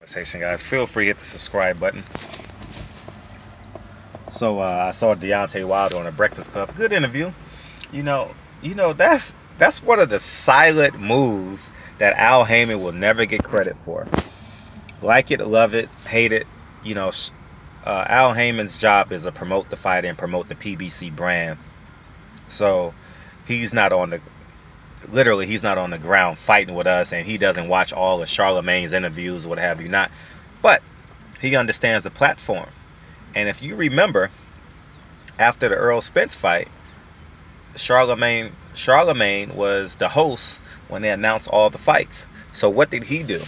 Conversation, guys. Feel free to hit the subscribe button. So I saw Deontay Wilder on the Breakfast Club. Good interview. You know, that's one of the silent moves that Al Heyman will never get credit for. Like it, love it, hate it. You know, Al Heyman's job is to promote the fight and promote the PBC brand. So he's not on the literally he's not on the ground fighting with us, and he doesn't watch all of Charlemagne's interviews, what have you not. But he understands the platform. And if you remember, after the Earl Spence fight, Charlemagne was the host when they announced all the fights. So what did he do?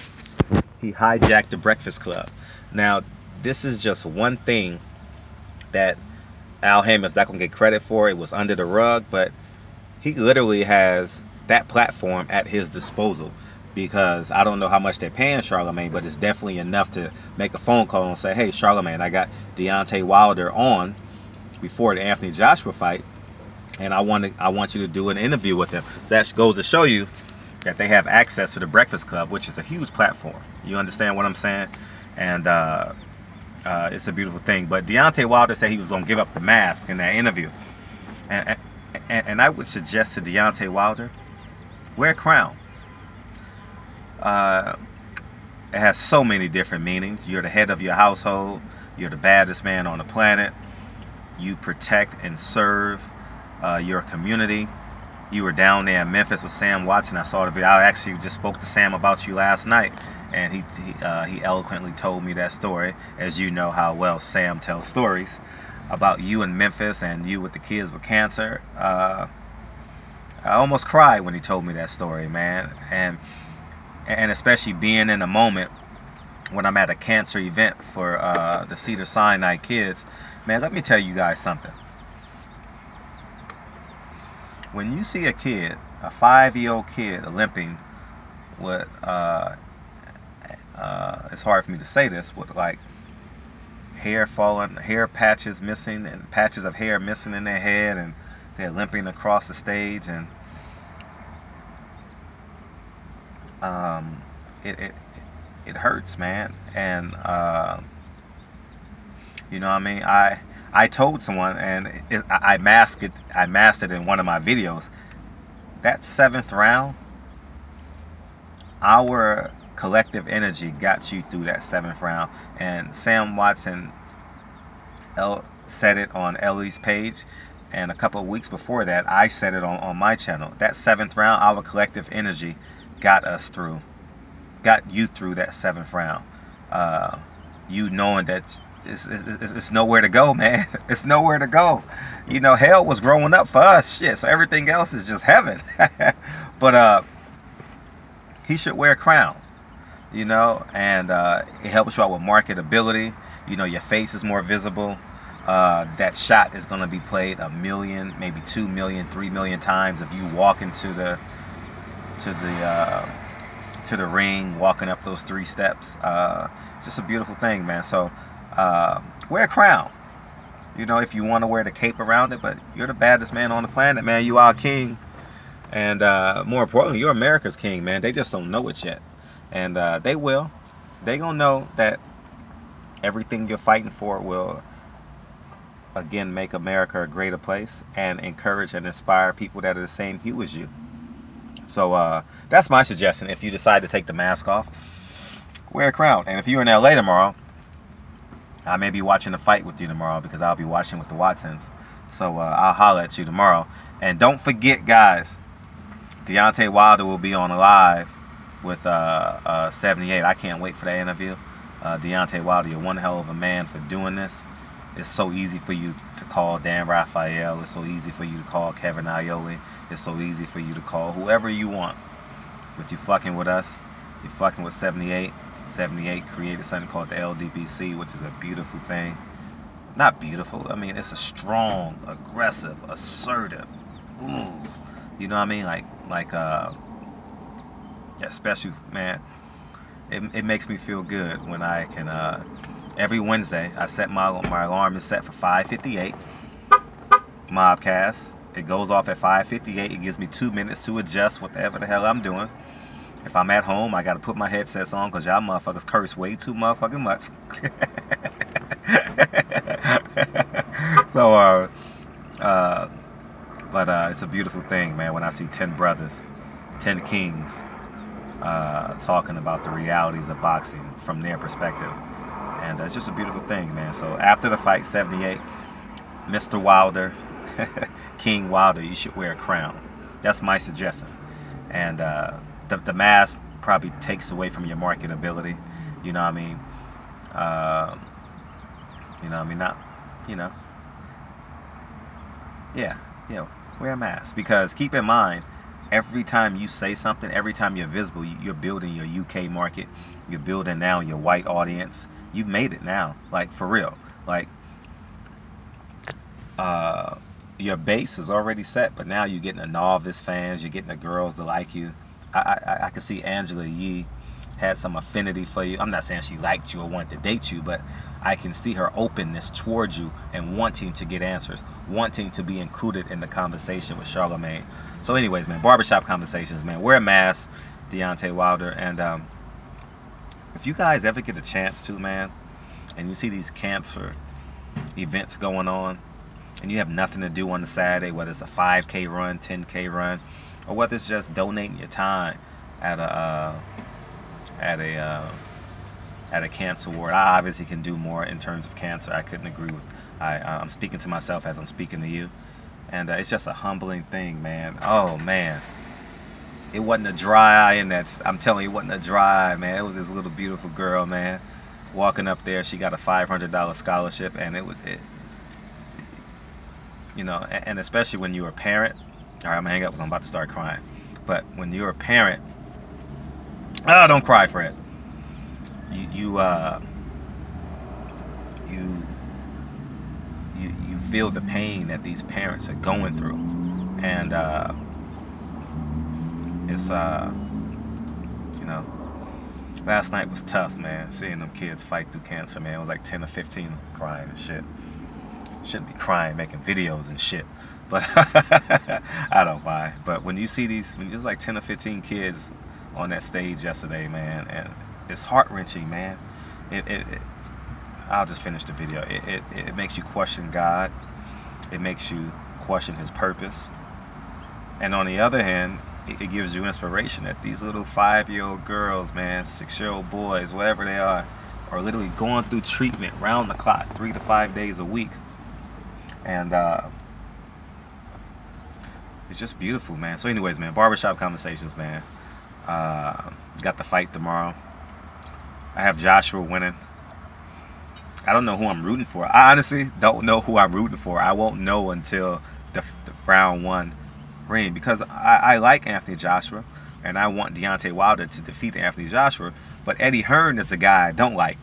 He hijacked the Breakfast Club. Now, this is just one thing that Al Heyman's not going to get credit for. It was under the rug, but he literally has that platform at his disposal, because I don't know how much they're paying Charlemagne, but it's definitely enough to make a phone call and say, hey, Charlemagne, I got Deontay Wilder on before the Anthony Joshua fight, and I want you to do an interview with him. So that goes to show you that they have access to the Breakfast Club, which is a huge platform. You understand what I'm saying? And it's a beautiful thing. But Deontay Wilder said he was going to give up the mask in that interview. And I would suggest to Deontay Wilder, wear a crown. It has so many different meanings. You're the head of your household. You're the baddest man on the planet. You protect and serve your community. You were down there in Memphis with Sam Watson. I saw the video. I actually just spoke to Sam about you last night, and he eloquently told me that story. As you know how well Sam tells stories about you in Memphis and you with the kids with cancer. I almost cried when he told me that story, man. And especially being in a moment when I'm at a cancer event for the Cedars-Sinai kids. Man, let me tell you guys something. When you see a kid, a 5-year-old kid limping with, it's hard for me to say this, with like hair falling, hair patches missing, and patches of hair missing in their head, and they're limping across the stage, and it hurts, man. And you know what I mean? I told someone, and I masked it in one of my videos. That 7th round, our collective energy got you through that 7th round. And Sam Watson said it on Ellie's page, and a couple of weeks before that, I said it on my channel. That 7th round, our collective energy got you through that 7th round. You knowing that it's nowhere to go, man. It's nowhere to go. You know, hell was growing up for us, shit. So everything else is just heaven. But he should wear a crown, you know, and it helps you out with marketability. You know, your face is more visible. That shot is going to be played 1 million, maybe 2 million, 3 million times if you walk into the ring, walking up those 3 steps. It's just a beautiful thing, man. So wear a crown, you know, if you want to wear the cape around it. But you're the baddest man on the planet, man. You are king, and more importantly, you're America's king, man. They just don't know it yet, and they will. They gonna know that everything you're fighting for will again make America a greater place and encourage and inspire people that are the same hue as you. So that's my suggestion. If you decide to take the mask off, wear a crown. And if you're in LA tomorrow, I may be watching the fight with you tomorrow, because I'll be watching with the Watsons. So I'll holler at you tomorrow. And don't forget, guys, Deontay Wilder will be on live with 78. I can't wait for that interview. Deontay Wilder, you're one hell of a man for doing this. It's so easy for you to call Dan Raphael. It's so easy for you to call Kevin Aioli. It's so easy for you to call whoever you want. But you fucking with us. You're fucking with 78. 78 created something called the LDBC, which is a beautiful thing. Not beautiful. I mean, it's a strong, aggressive, assertive. Ooh. You know what I mean? Like especially, man, it makes me feel good when I can, every Wednesday, I set my alarm is set for 5:58. Mobcast. It goes off at 5:58. It gives me 2 minutes to adjust whatever the hell I'm doing. If I'm at home, I got to put my headsets on because y'all motherfuckers curse way too motherfucking much. So, but it's a beautiful thing, man, when I see 10 brothers, 10 kings, talking about the realities of boxing from their perspective. And it's just a beautiful thing, man. So after the fight, 78, Mr. Wilder, King Wilder, you should wear a crown. That's my suggestion. And the mask probably takes away from your marketability. You know what I mean? You know what I mean? Not, you know. Yeah, wear a mask. Because keep in mind, every time you say something, every time you're visible, you're building your UK market. You're building now your white audience. You've made it now, like for real. Like, your base is already set, but now you're getting the novice fans. You're getting the girls to like you. I can see Angela Yee had some affinity for you. I'm not saying she liked you or wanted to date you, but I can see her openness towards you and wanting to get answers, wanting to be included in the conversation with Charlemagne. So anyways, man, barbershop conversations, man. Wear a mask, Deontay Wilder. And if you guys ever get a chance to, man, and you see these cancer events going on, and you have nothing to do on the Saturday, whether it's a 5K run, 10K run, or whether it's just donating your time at a cancer ward. I obviously can do more in terms of cancer. I couldn't agree with. I'm speaking to myself as I'm speaking to you, and it's just a humbling thing, man. Oh man, it wasn't a dry eye in that. I'm telling you, it wasn't a dry eye, man. It was this little beautiful girl, man, walking up there. She got a $500 scholarship, and it you know, and especially when you're a parent. All right, I'm gonna hang up because I'm about to start crying. But when you're a parent, don't cry, Fred. You feel the pain that these parents are going through, and it's you know, last night was tough, man. Seeing them kids fight through cancer, man. It was like 10 or 15 crying and shit. Shouldn't be crying, making videos and shit, but I don't mind. But when you see these, when there's like 10 or 15 kids on that stage yesterday, man, and it's heart-wrenching, man. I'll just finish the video. It makes you question God. It makes you question his purpose. And on the other hand, it gives you inspiration that these little 5-year-old girls, man, 6-year-old boys, whatever they are literally going through treatment round the clock, 3 to 5 days a week. And it's just beautiful, man. So anyways, man, barbershop conversations, man. Got the fight tomorrow. I have Joshua winning. I don't know who I'm rooting for. I honestly don't know who I'm rooting for. I won't know until the round 1 ring, because I like Anthony Joshua, and I want Deontay Wilder to defeat Anthony Joshua. But Eddie Hearn is a guy I don't like.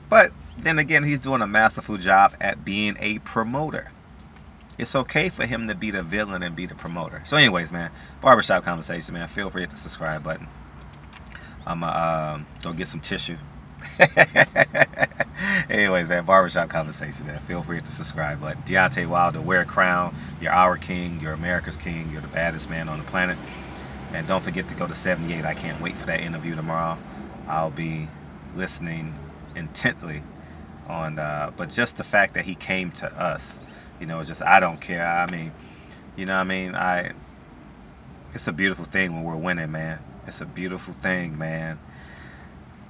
But then again, he's doing a masterful job at being a promoter. It's okay for him to be the villain and be the promoter. So anyways, man, barbershop conversation, man. Feel free to hit the subscribe button. I'm go get some tissue. Anyways, man, barbershop conversation, man. Feel free to hit the subscribe button. Deontay Wilder, wear a crown. You're our king. You're America's king. You're the baddest man on the planet. And don't forget to go to 78. I can't wait for that interview tomorrow. I'll be listening intently on, but just the fact that he came to us, you know, it's just, I don't care. I mean, you know what I mean? It's a beautiful thing when we're winning, man. It's a beautiful thing, man.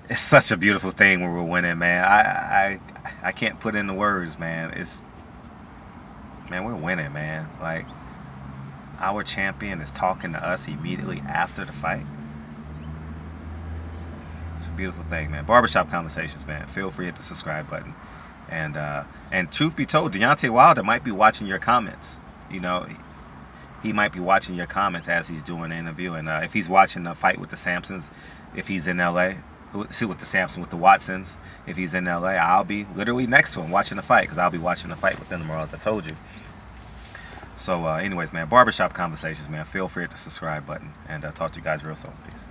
It's such a beautiful thing when we're winning, man. I can't put in the words, man. Man, we're winning, man. Like, our champion is talking to us immediately after the fight. It's a beautiful thing, man. Barbershop conversations, man. Feel free to hit the subscribe button. And truth be told, Deontay Wilder might be watching your comments. You know, he might be watching your comments as he's doing the interview. And if he's watching the fight with the Sampsons, if he's in LA, see with the Sampson, with the Watsons, if he's in LA, I'll be literally next to him watching the fight, because I'll be watching the fight with them tomorrow, as I told you. So anyways, man, barbershop conversations, man. Feel free to hit the subscribe button, and talk to you guys real soon. Peace.